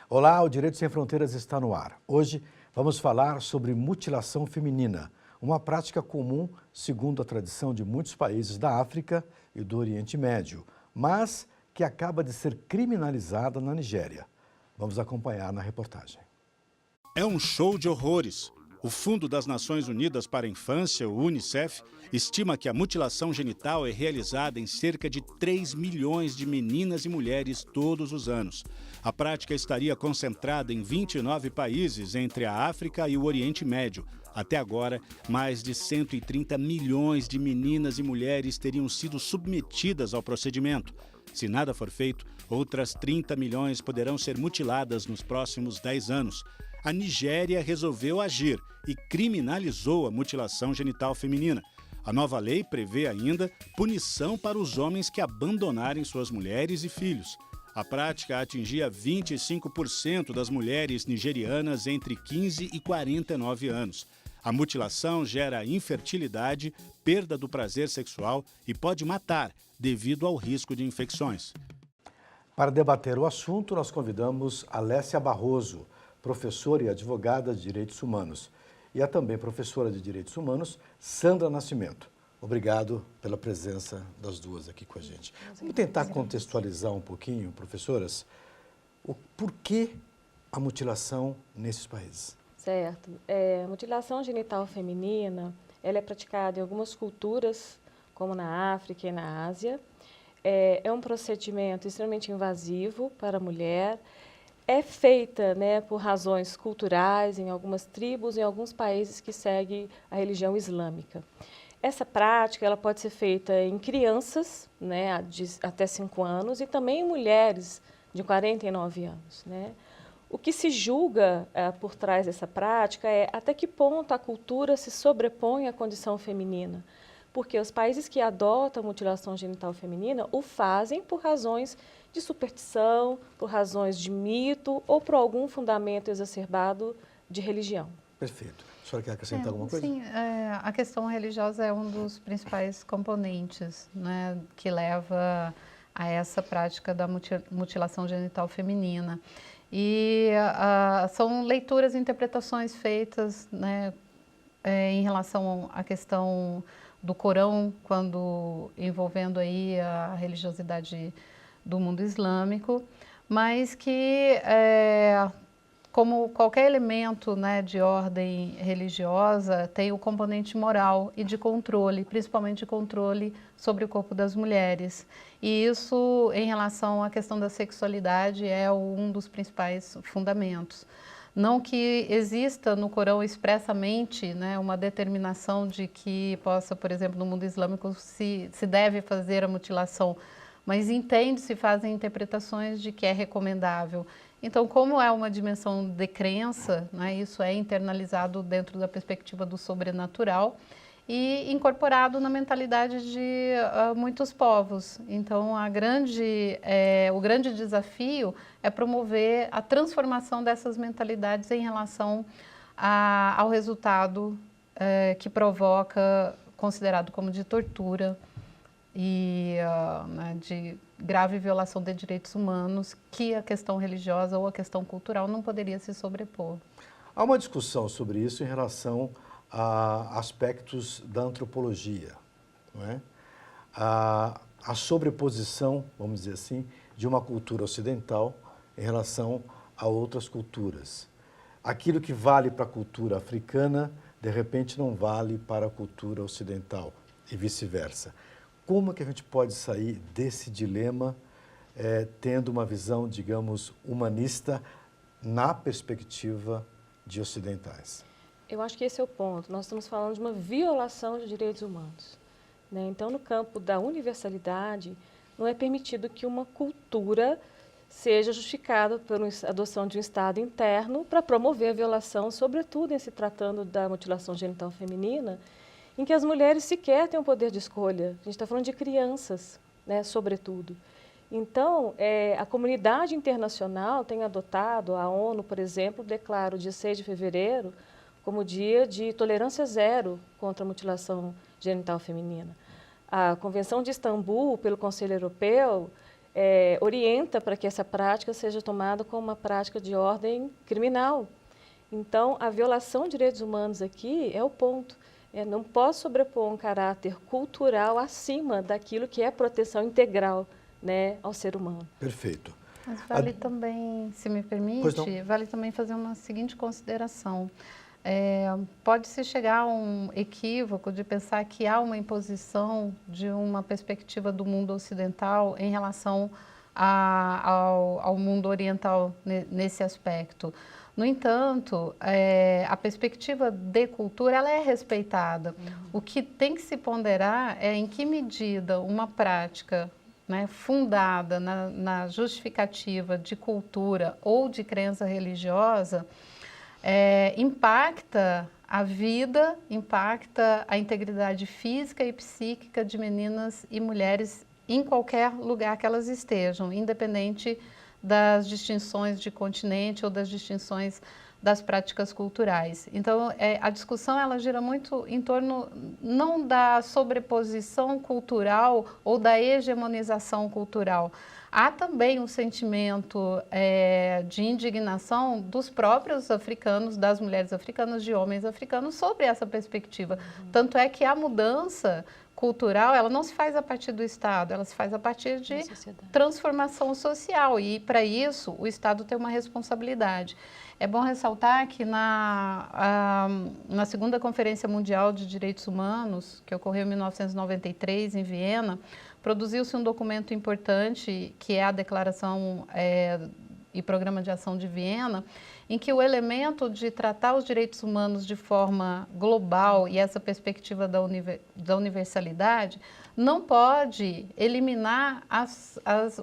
Olá, o Direito Sem Fronteiras está no ar. Hoje vamos falar sobre mutilação feminina, uma prática comum segundo a tradição de muitos países da África e do Oriente Médio, mas que acaba de ser criminalizada na Nigéria. Vamos acompanhar na reportagem. É um show de horrores. O Fundo das Nações Unidas para a Infância, o UNICEF, estima que a mutilação genital é realizada em cerca de 3 milhões de meninas e mulheres todos os anos. A prática estaria concentrada em 29 países entre a África e o Oriente Médio. Até agora, mais de 130 milhões de meninas e mulheres teriam sido submetidas ao procedimento. Se nada for feito, outras 30 milhões poderão ser mutiladas nos próximos 10 anos. A Nigéria resolveu agir e criminalizou a mutilação genital feminina. A nova lei prevê ainda punição para os homens que abandonarem suas mulheres e filhos. A prática atingia 25% das mulheres nigerianas entre 15 e 49 anos. A mutilação gera infertilidade, perda do prazer sexual e pode matar devido ao risco de infecções. Para debater o assunto, nós convidamos Alessia Barroso, professora e advogada de Direitos Humanos, e a também professora de Direitos Humanos, Sandra Nascimento. Obrigado pela presença das duas aqui com a gente. Vamos tentar contextualizar um pouquinho, professoras, o porquê a mutilação nesses países. Certo. A mutilação genital feminina, ela é praticada em algumas culturas, como na África e na Ásia. É um procedimento extremamente invasivo para a mulher. É feita, por razões culturais em algumas tribos, em alguns países que seguem a religião islâmica. Essa prática ela pode ser feita em crianças, até 5 anos, e também em mulheres de 49 anos. O que se julga por trás dessa prática é até que ponto a cultura se sobrepõe à condição feminina. Porque os países que adotam a mutilação genital feminina o fazem por razões de superstição, por razões de mito ou por algum fundamento exacerbado de religião. Perfeito. A senhora quer acrescentar alguma coisa? Sim, a questão religiosa é um dos principais componentes, que leva a essa prática da mutilação genital feminina. E são leituras e interpretações feitas em relação à questão do Corão, quando envolvendo aí a religiosidade do mundo islâmico, mas que, como qualquer elemento de ordem religiosa, tem o componente moral e de controle, principalmente de controle sobre o corpo das mulheres. E isso, em relação à questão da sexualidade, é um dos principais fundamentos. Não que exista no Corão expressamente uma determinação de que possa, por exemplo, no mundo islâmico se deve fazer a mutilação, mas entende-se, fazem interpretações de que é recomendável. Então, como é uma dimensão de crença, isso é internalizado dentro da perspectiva do sobrenatural e incorporado na mentalidade de muitos povos. Então, o grande desafio é promover a transformação dessas mentalidades em relação ao resultado que provoca, considerado como de tortura e de grave violação de direitos humanos, que a questão religiosa ou a questão cultural não poderia se sobrepor. Há uma discussão sobre isso em relação a aspectos da antropologia, não é? A sobreposição, vamos dizer assim, de uma cultura ocidental em relação a outras culturas. Aquilo que vale para a cultura africana, de repente não vale para a cultura ocidental e vice-versa. Como é que a gente pode sair desse dilema tendo uma visão, digamos, humanista na perspectiva de ocidentais? Eu acho que esse é o ponto. Nós estamos falando de uma violação de direitos humanos. Então, no campo da universalidade, não é permitido que uma cultura seja justificada pela adoção de um Estado interno para promover a violação, sobretudo em se tratando da mutilação genital feminina, em que as mulheres sequer têm o poder de escolha. A gente está falando de crianças, sobretudo. Então, a comunidade internacional tem adotado, a ONU, por exemplo, declara o dia 6 de fevereiro como dia de tolerância zero contra a mutilação genital feminina. A Convenção de Istambul, pelo Conselho Europeu, orienta para que essa prática seja tomada como uma prática de ordem criminal. Então, a violação de direitos humanos aqui é o ponto. Não posso sobrepor um caráter cultural acima daquilo que é proteção integral, né, ao ser humano. Perfeito. Mas vale também, se me permite, vale também fazer uma seguinte consideração. Pode-se chegar a um equívoco de pensar que há uma imposição de uma perspectiva do mundo ocidental em relação ao mundo oriental nesse aspecto. No entanto, a perspectiva de cultura ela é respeitada. O que tem que se ponderar é em que medida uma prática, né, fundada na justificativa de cultura ou de crença religiosa impacta a vida, impacta a integridade física e psíquica de meninas e mulheres em qualquer lugar que elas estejam, independente das distinções de continente ou das distinções das práticas culturais. Então, a discussão ela gira muito em torno não da sobreposição cultural ou da hegemonização cultural. Há também um sentimento de indignação dos próprios africanos, das mulheres africanas, de homens africanos, sobre essa perspectiva. Tanto é que a mudança cultural, ela não se faz a partir do Estado, ela se faz a partir de transformação social. E, para isso, o Estado tem uma responsabilidade. É bom ressaltar que na segunda Conferência Mundial de Direitos Humanos, que ocorreu em 1993, em Viena, produziu-se um documento importante, que é a Declaração e Programa de Ação de Viena, em que o elemento de tratar os direitos humanos de forma global e essa perspectiva da universalidade não pode eliminar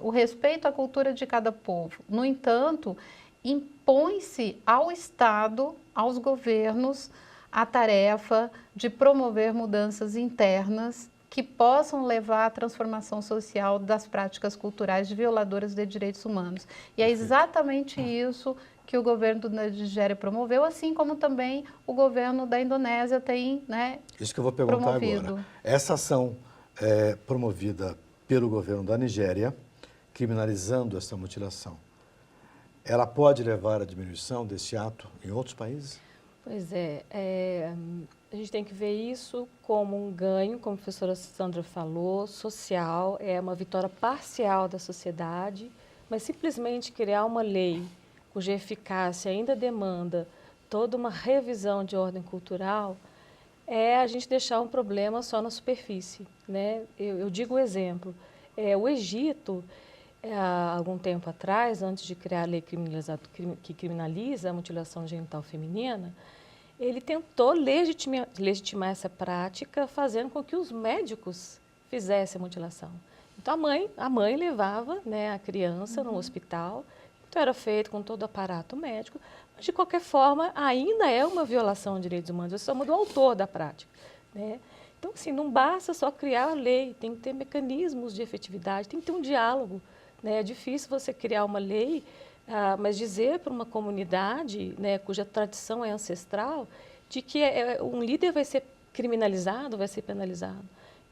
o respeito à cultura de cada povo. No entanto, impõe-se ao Estado, aos governos, a tarefa de promover mudanças internas que possam levar à transformação social das práticas culturais violadoras de direitos humanos. E é exatamente isso que o governo da Nigéria promoveu, assim como também o governo da Indonésia tem, né, isso que eu vou perguntar promovido. Agora. Essa ação promovida pelo governo da Nigéria, criminalizando essa mutilação, ela pode levar à diminuição desse ato em outros países? Pois a gente tem que ver isso como um ganho, como a professora Sandra falou, social, é uma vitória parcial da sociedade, mas simplesmente criar uma lei cuja eficácia ainda demanda toda uma revisão de ordem cultural, é a gente deixar um problema só na superfície, né? Eu digo o exemplo, o Egito, há algum tempo atrás, antes de criar a lei que criminaliza a mutilação genital feminina, ele tentou legitimar essa prática, fazendo com que os médicos fizessem a mutilação. Então, a mãe levava, né, a criança no hospital, então era feito com todo o aparato médico, mas, de qualquer forma, ainda é uma violação de direitos humanos, eu sou do autor da prática, né? Então, assim, não basta só criar a lei, tem que ter mecanismos de efetividade, tem que ter um diálogo, né? É difícil você criar uma lei, mas dizer para uma comunidade, né, cuja tradição é ancestral, de que um líder vai ser criminalizado, vai ser penalizado.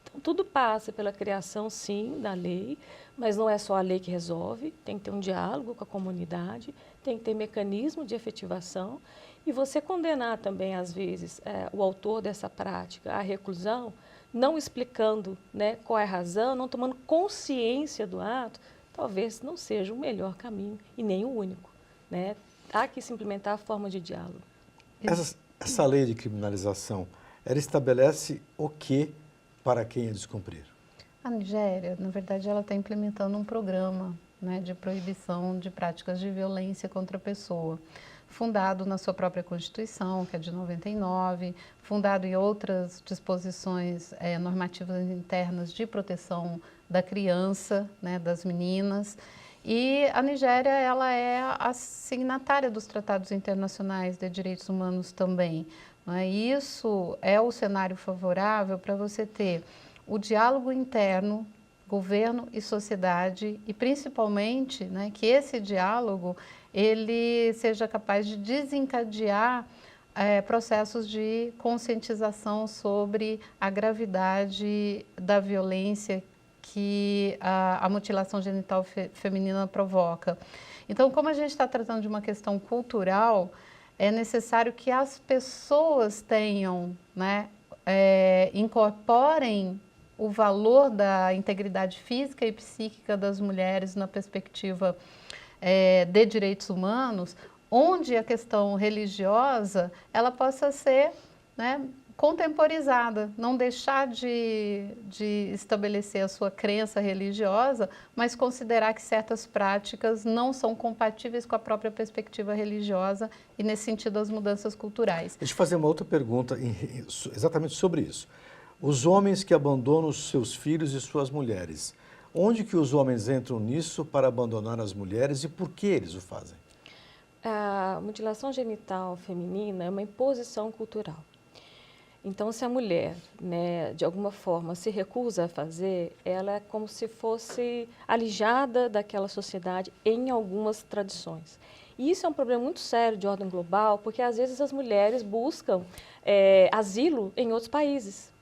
Então, tudo passa pela criação, sim, da lei, mas não é só a lei que resolve, tem que ter um diálogo com a comunidade, tem que ter mecanismo de efetivação, e você condenar também, às vezes, o autor dessa prática à reclusão, não explicando, né, qual é a razão, não tomando consciência do ato, talvez não seja o melhor caminho e nem o único, né? Há que se implementar a forma de diálogo. Essa lei de criminalização, ela estabelece o que para quem a descumprir? A Nigéria, na verdade, ela está implementando um programa, né, de proibição de práticas de violência contra a pessoa, fundado na sua própria Constituição, que é de 99, fundado em outras disposições normativas internas de proteção da criança, né, das meninas. E a Nigéria, ela é a signatária dos tratados internacionais de direitos humanos também, né? Isso é o cenário favorável para você ter o diálogo interno, governo e sociedade, e principalmente, né, que esse diálogo ele seja capaz de desencadear processos de conscientização sobre a gravidade da violência que a mutilação genital feminina provoca. Então, como a gente está tratando de uma questão cultural, é necessário que as pessoas tenham, né, incorporem o valor da integridade física e psíquica das mulheres na perspectiva de direitos humanos, onde a questão religiosa ela possa ser, né, contemporizada, não deixar de estabelecer a sua crença religiosa, mas considerar que certas práticas não são compatíveis com a própria perspectiva religiosa e, nesse sentido, as mudanças culturais. Deixa eu fazer uma outra pergunta exatamente sobre isso. Os homens que abandonam os seus filhos e suas mulheres, onde que os homens entram nisso para abandonar as mulheres e por que eles o fazem? A mutilação genital feminina é uma imposição cultural. Então, se a mulher, né, de alguma forma, se recusa a fazer, ela é como se fosse alijada daquela sociedade em algumas tradições. E isso é um problema muito sério de ordem global, porque às vezes as mulheres buscam asilo em outros países,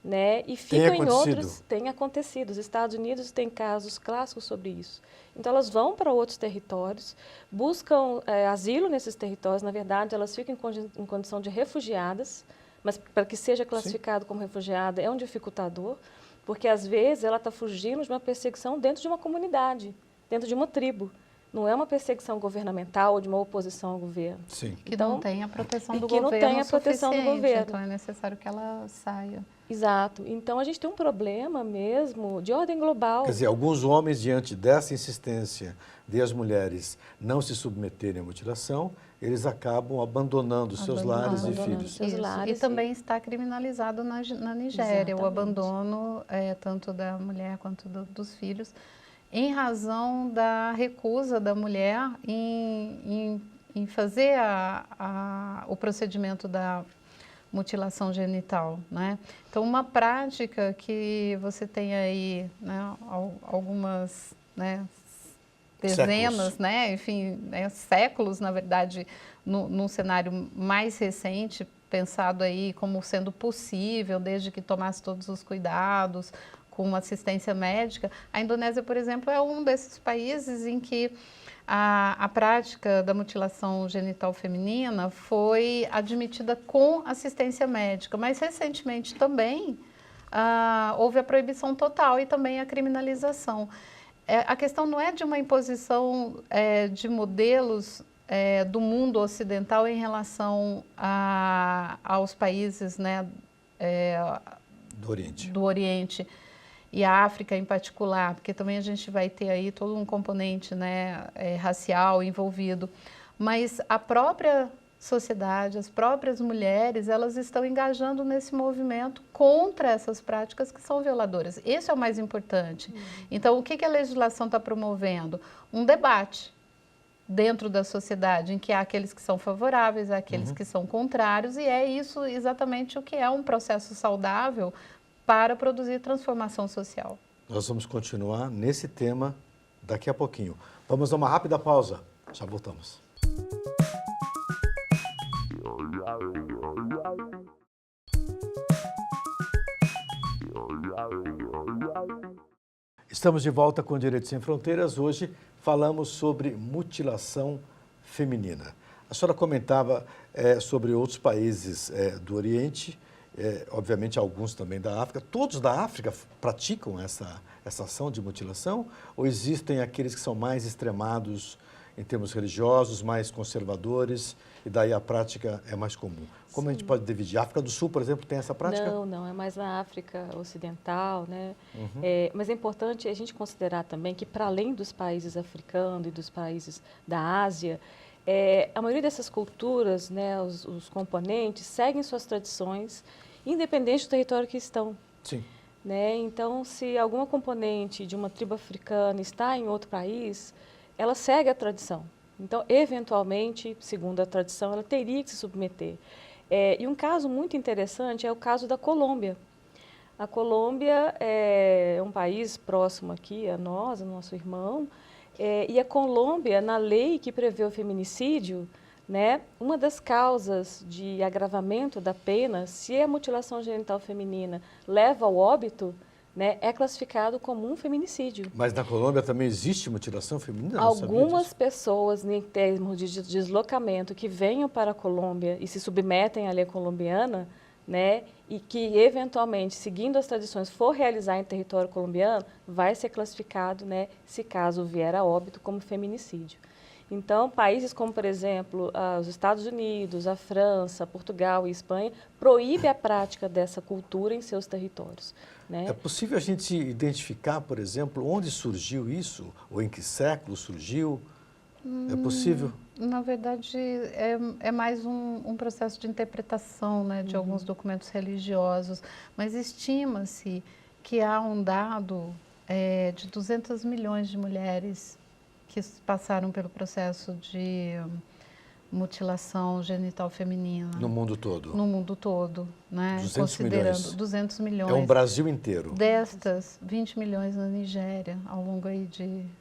né, e ficam em outros. Tem acontecido. Os Estados Unidos têm casos clássicos sobre isso. Então, elas vão para outros territórios, buscam asilo nesses territórios. Na verdade, elas ficam em condição de refugiadas, mas para que seja classificado como refugiada é um dificultador, porque às vezes ela está fugindo de uma perseguição dentro de uma comunidade, dentro de uma tribo. Não é uma perseguição governamental ou de uma oposição ao governo. Sim. Que então, não tem a proteção do governo. Que não tem a proteção do governo. Então é necessário que ela saia. Exato. Então a gente tem um problema mesmo de ordem global. Quer dizer, alguns homens, diante dessa insistência de as mulheres não se submeterem à mutilação, eles acabam abandonando seus lares e filhos. Seus lares e também está criminalizado na Nigéria, o abandono tanto da mulher quanto dos filhos, em razão da recusa da mulher em fazer o procedimento da mutilação genital, né? Então, uma prática que você tem aí, né, algumas, né, dezenas, séculos. Né, enfim, séculos, na verdade, num cenário mais recente, pensado aí como sendo possível, desde que tomasse todos os cuidados, com assistência médica. A Indonésia, por exemplo, é um desses países em que a prática da mutilação genital feminina foi admitida com assistência médica, mas recentemente também houve a proibição total e também a criminalização. A questão não é de uma imposição de modelos do mundo ocidental em relação aos países, né, do Oriente e a África em particular, porque também a gente vai ter aí todo um componente, né, racial envolvido, mas a própria sociedade, as próprias mulheres, elas estão engajando nesse movimento contra essas práticas que são violadoras. Esse é o mais importante. Então, o que a legislação está promovendo? Um debate dentro da sociedade, em que há aqueles que são favoráveis, há aqueles que são contrários, e é isso exatamente o que é um processo saudável para produzir transformação social. Nós vamos continuar nesse tema daqui a pouquinho. Vamos a uma rápida pausa. Já voltamos. Estamos de volta com Direitos Sem Fronteiras. Hoje falamos sobre mutilação feminina. A senhora comentava sobre outros países do Oriente, obviamente alguns também da África. Todos da África praticam essa ação de mutilação? Ou existem aqueles que são mais extremados em termos religiosos, mais conservadores, e daí a prática é mais comum? Como a gente pode dividir? A África do Sul, por exemplo, tem essa prática? Não, é mais na África Ocidental, né? Mas é importante a gente considerar também que, para além dos países africanos e dos países da Ásia, a maioria dessas culturas, né, os componentes, seguem suas tradições, independente do território que estão. Sim. Né? Então, se alguma componente de uma tribo africana está em outro país, ela segue a tradição. Então, eventualmente, segundo a tradição, ela teria que se submeter. E um caso muito interessante é o caso da Colômbia. A Colômbia é um país próximo aqui a nós, ao nosso irmão, e a Colômbia, na lei que prevê o feminicídio, né, uma das causas de agravamento da pena, se a mutilação genital feminina leva ao óbito, né, é classificado como um feminicídio. Mas na Colômbia também existe mutilação feminina? Eu não sabia Algumas disso. pessoas, em termos de deslocamento, que venham para a Colômbia e se submetem à lei colombiana, né, e que, eventualmente, seguindo as tradições, for realizar em território colombiano, vai ser classificado, né, se caso vier a óbito, como feminicídio. Então, países como, por exemplo, os Estados Unidos, a França, Portugal e Espanha proíbem a prática dessa cultura em seus territórios, né? É possível a gente identificar, por exemplo, onde surgiu isso? Ou em que século surgiu? É possível? Na verdade, é mais um processo de interpretação, né, de alguns documentos religiosos, mas estima-se que há um dado de 200 milhões de mulheres que passaram pelo processo de mutilação genital feminina. No mundo todo? No mundo todo, né? 200 Considerando milhões. 200 milhões. É um Brasil inteiro. Destas, 20 milhões na Nigéria, ao longo aí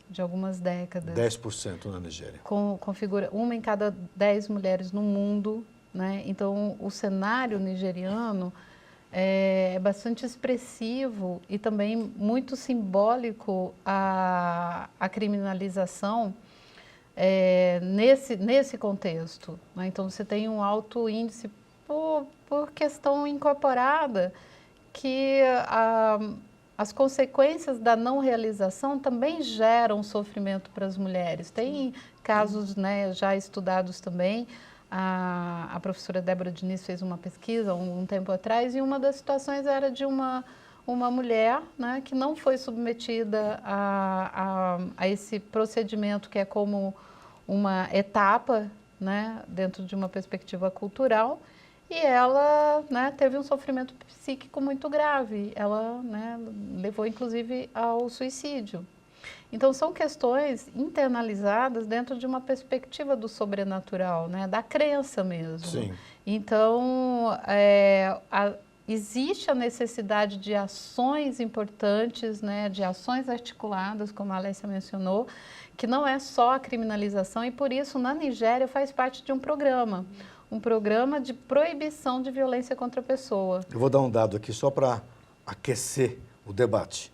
de algumas décadas. 10% na Nigéria. Configura uma em cada 10 mulheres no mundo, né? Então, o cenário nigeriano é bastante expressivo e também muito simbólico a criminalização nesse contexto, né? Então, você tem um alto índice por questão incorporada que as consequências da não realização também geram sofrimento para as mulheres. Tem casos, né, já estudados também. A professora Débora Diniz fez uma pesquisa um tempo atrás e uma das situações era de uma mulher, né, que não foi submetida a esse procedimento que é como uma etapa, né, dentro de uma perspectiva cultural, e ela, né, teve um sofrimento psíquico muito grave. Ela, né, levou inclusive ao suicídio. Então, são questões internalizadas dentro de uma perspectiva do sobrenatural, né? Da crença mesmo. Sim. Então, existe a necessidade de ações importantes, né? De ações articuladas, como a Alessia mencionou, que não é só a criminalização, e por isso, na Nigéria, faz parte de um programa de proibição de violência contra a pessoa. Eu vou dar um dado aqui só para aquecer o debate.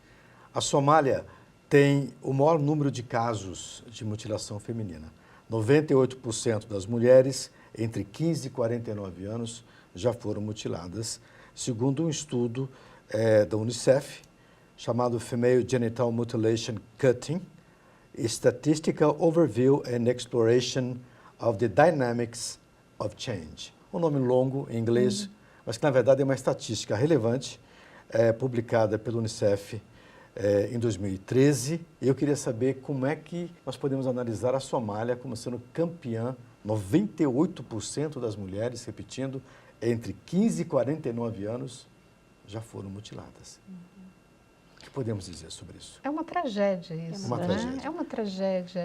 A Somália tem o maior número de casos de mutilação feminina. 98% das mulheres entre 15 e 49 anos já foram mutiladas, segundo um estudo da Unicef, chamado Female Genital Mutilation Cutting, Statistical Overview and Exploration of the Dynamics of Change. Um nome longo em inglês, mas que na verdade é uma estatística relevante, publicada pelo Unicef em 2013, e eu queria saber como é que nós podemos analisar a Somália como sendo campeã. 98% das mulheres, repetindo, entre 15 e 49 anos já foram mutiladas. O que podemos dizer sobre isso? É uma tragédia isso, Uma né? tragédia. É uma tragédia.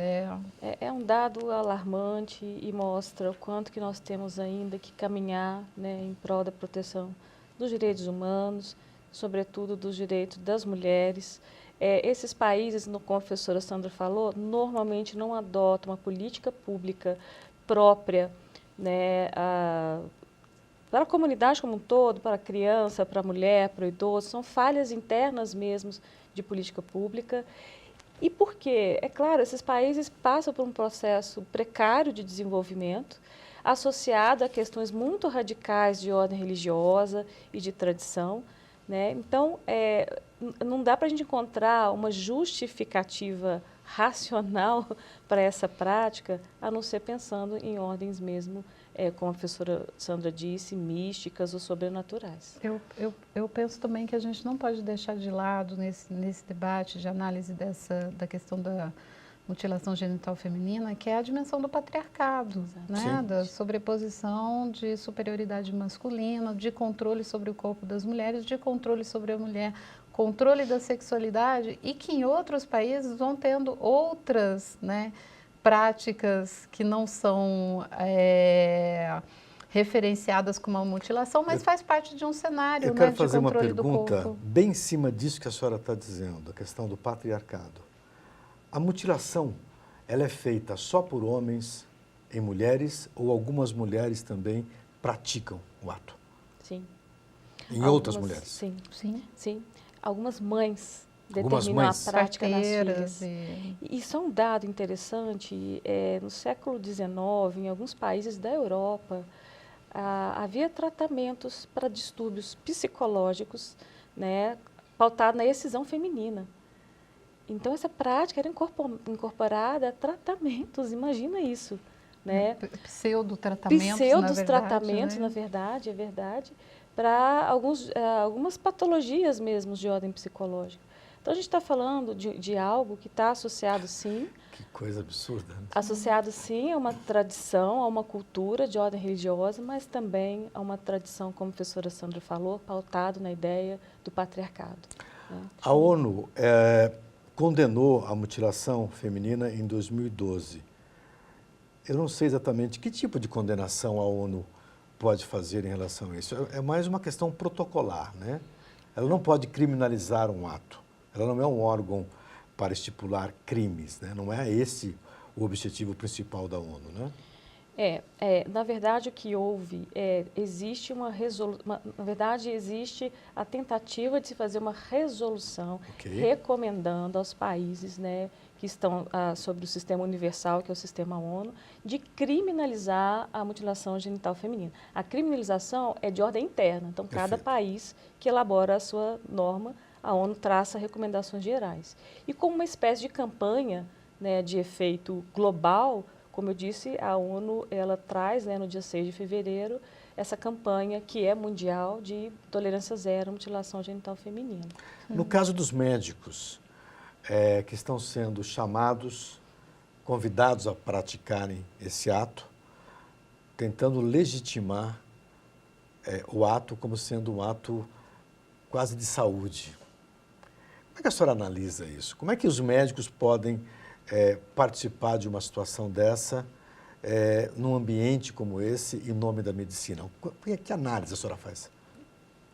É um dado alarmante e mostra o quanto que nós temos ainda que caminhar, né, em prol da proteção dos direitos humanos, sobretudo dos direitos das mulheres. Esses países, como a professora Sandra falou, normalmente não adotam uma política pública própria, né, para a comunidade como um todo, para a criança, para a mulher, para o idoso. São falhas internas mesmo de política pública. E por quê? É claro, esses países passam por um processo precário de desenvolvimento, associado a questões muito radicais de ordem religiosa e de tradição, né? Então, não dá para a gente encontrar uma justificativa racional para essa prática, a não ser pensando em ordens mesmo, como a professora Sandra disse, místicas ou sobrenaturais. Eu penso também que a gente não pode deixar de lado nesse debate de análise da questão da mutilação genital feminina, que é a dimensão do patriarcado, né? Da sobreposição de superioridade masculina, de controle sobre o corpo das mulheres, de controle sobre a mulher, controle da sexualidade, e que em outros países vão tendo outras, né, práticas que não são referenciadas como uma mutilação, mas faz parte de um cenário, eu quero de fazer uma controle do pergunta corpo. bem em cima disso que a senhora está dizendo, a questão do patriarcado. A mutilação, ela é feita só por homens em mulheres ou algumas mulheres também praticam o ato? Sim. Em outras mulheres? Sim, Sim. sim. Algumas mães Algumas determinam mães? a prática nas Parteiras filhas. E isso é um dado interessante. No século XIX, em alguns países da Europa, havia tratamentos para distúrbios psicológicos, né, pautado na excisão feminina. Então, essa prática era incorporada a tratamentos, imagina isso. Né? Pseudo-tratamentos, Na verdade, é verdade, para algumas patologias mesmo de ordem psicológica. Então, a gente está falando de algo que está associado, sim. Que coisa absurda. Né? Associado, sim, a uma tradição, a uma cultura de ordem religiosa, mas também a uma tradição, como a professora Sandra falou, pautado na ideia do patriarcado. Né? A ONU condenou a mutilação feminina em 2012. Eu não sei exatamente que tipo de condenação a ONU pode fazer em relação a isso. É mais uma questão protocolar, né? Ela não pode criminalizar um ato. Ela não é um órgão para estipular crimes, né? Não é esse o objetivo principal da ONU, né? Na verdade, o que houve existe na verdade, existe a tentativa de se fazer uma resolução recomendando aos países, né, que estão sobre o sistema universal, que é o sistema ONU, de criminalizar a mutilação genital feminina. A criminalização é de ordem interna, então cada país que elabora a sua norma, a ONU traça recomendações gerais. E como uma espécie de campanha, né, de efeito global, como eu disse, a ONU ela traz, né, no dia 6 de fevereiro, essa campanha que é mundial de tolerância zero à mutilação genital feminina. No caso dos médicos que estão sendo convidados a praticarem esse ato, tentando legitimar o ato como sendo um ato quase de saúde. Como é que a senhora analisa isso? Como é que os médicos podem participar de uma situação dessa, num ambiente como esse, em nome da medicina? Que análise a senhora faz?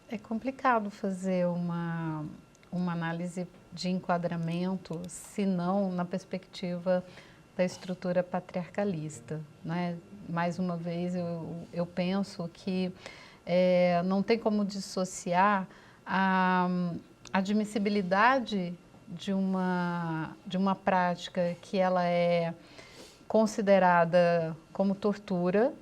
É complicado fazer uma análise de enquadramento, se não na perspectiva da estrutura patriarcalista, né? Mais uma vez, eu penso que não tem como dissociar a admissibilidade de uma prática que ela é considerada como tortura,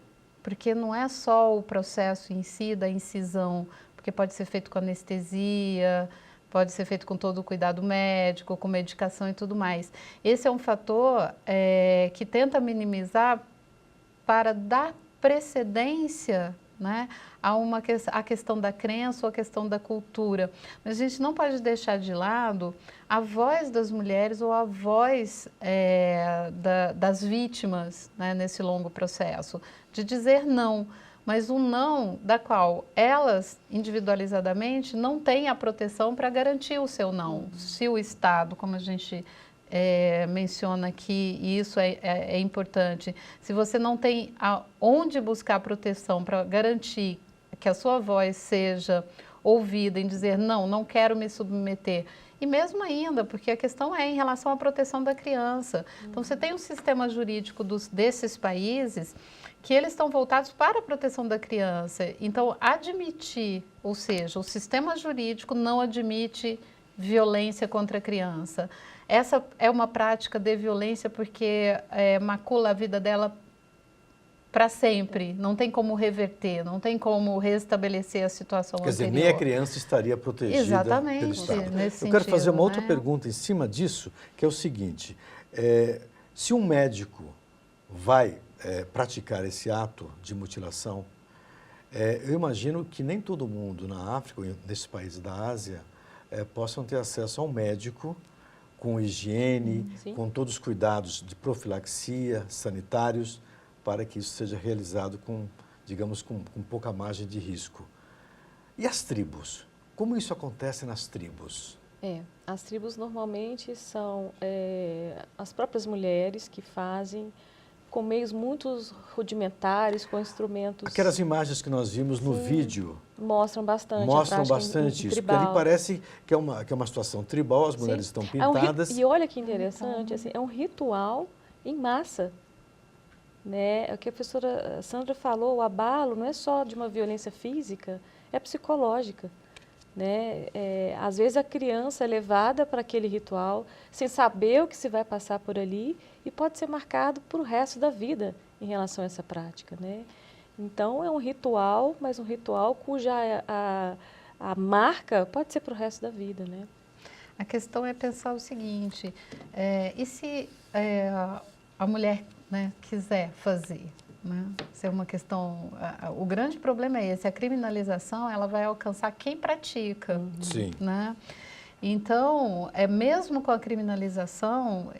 porque não é só o processo em si da incisão, porque pode ser feito com anestesia, pode ser feito com todo o cuidado médico, com medicação e tudo mais. Esse é um fator que tenta minimizar para dar precedência, né, a questão da crença ou a questão da cultura. Mas a gente não pode deixar de lado a voz das mulheres ou a voz das vítimas, né, nesse longo processo, de dizer não, mas um não da qual elas, individualizadamente, não têm a proteção para garantir o seu não. Se o Estado, como a gente menciona aqui, e isso é importante, se você não tem onde buscar proteção para garantir que a sua voz seja ouvida em dizer não, não quero me submeter, e mesmo ainda, porque a questão é em relação à proteção da criança. Então, você tem um sistema jurídico desses países que eles estão voltados para a proteção da criança. Então, admitir, ou seja, o sistema jurídico não admite violência contra a criança. Essa é uma prática de violência porque macula a vida dela para sempre, não tem como reverter, não tem como restabelecer a situação anterior. Quer dizer, nem a criança estaria protegida pelo Estado. Eu quero fazer uma outra pergunta em cima disso, que é o seguinte, se um médico vai praticar esse ato de mutilação, eu imagino que nem todo mundo na África, ou nesses países da Ásia, possam ter acesso a um médico com higiene, com todos os cuidados de profilaxia, sanitários, para que isso seja realizado com, digamos, com pouca margem de risco. E as tribos? Como isso acontece nas tribos? As tribos normalmente são as próprias mulheres que fazem com meios muito rudimentares, com instrumentos... Aquelas imagens que nós vimos no vídeo... Mostram bastante isso, porque ali parece que é uma situação tribal, as mulheres estão pintadas... E olha que interessante, assim, é um ritual em massa. né? É o que a professora Sandra falou, o abalo não é só de uma violência física, é psicológica, né? Às vezes a criança é levada para aquele ritual sem saber o que se vai passar por ali e pode ser marcado para o resto da vida em relação a essa prática, né? Então é um ritual, mas um ritual cuja a marca pode ser para o resto da vida, né? A questão é pensar o seguinte, e se a mulher, né, quiser fazer? Né? Isso é uma questão, o grande problema é esse, a criminalização ela vai alcançar quem pratica. Sim. Né? Então, mesmo com a criminalização,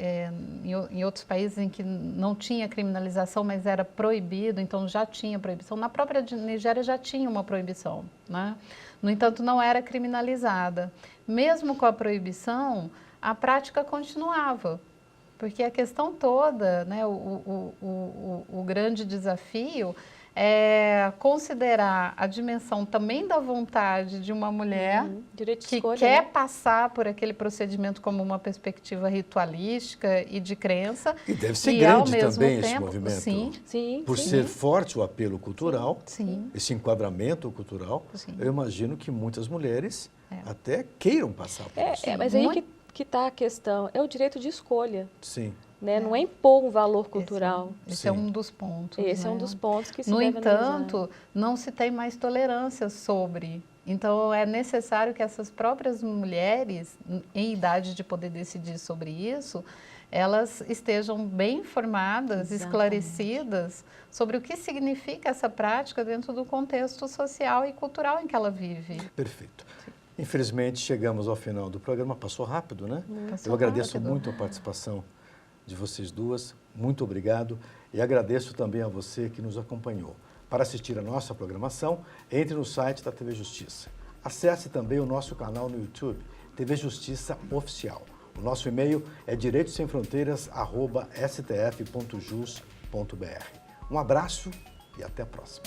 em outros países em que não tinha criminalização, mas era proibido, então já tinha proibição. Na própria Nigéria já tinha uma proibição, né? No entanto, não era criminalizada. Mesmo com a proibição, a prática continuava. Porque a questão toda, né, o grande desafio é considerar a dimensão também da vontade de uma mulher que escolha, quer né? passar por aquele procedimento como uma perspectiva ritualística e de crença. E deve ser e, grande ao mesmo também esse tempo, movimento. Sim, Por sim. ser forte o apelo cultural, Sim. esse enquadramento cultural, Sim. eu imagino que muitas mulheres até queiram passar por isso. Mas aí que está a questão, é o direito de escolha, Sim. né? Não é impor um valor cultural. Esse é Sim. um dos pontos. Esse é um né? dos pontos que se No deve entanto, analisar. não se tem mais tolerância sobre. Então, é necessário que essas próprias mulheres, em idade de poder decidir sobre isso, elas estejam bem informadas, Exatamente. esclarecidas sobre o que significa essa prática dentro do contexto social e cultural em que ela vive. Perfeito. Infelizmente, chegamos ao final do programa. Passou rápido, né? Passou Eu agradeço rápido. muito a participação de vocês duas. Muito obrigado. E agradeço também a você que nos acompanhou. Para assistir a nossa programação, entre no site da TV Justiça. Acesse também o nosso canal no YouTube, TV Justiça Oficial. O nosso e-mail é direitosemfronteiras@stf.jus.br. Um abraço e até a próxima.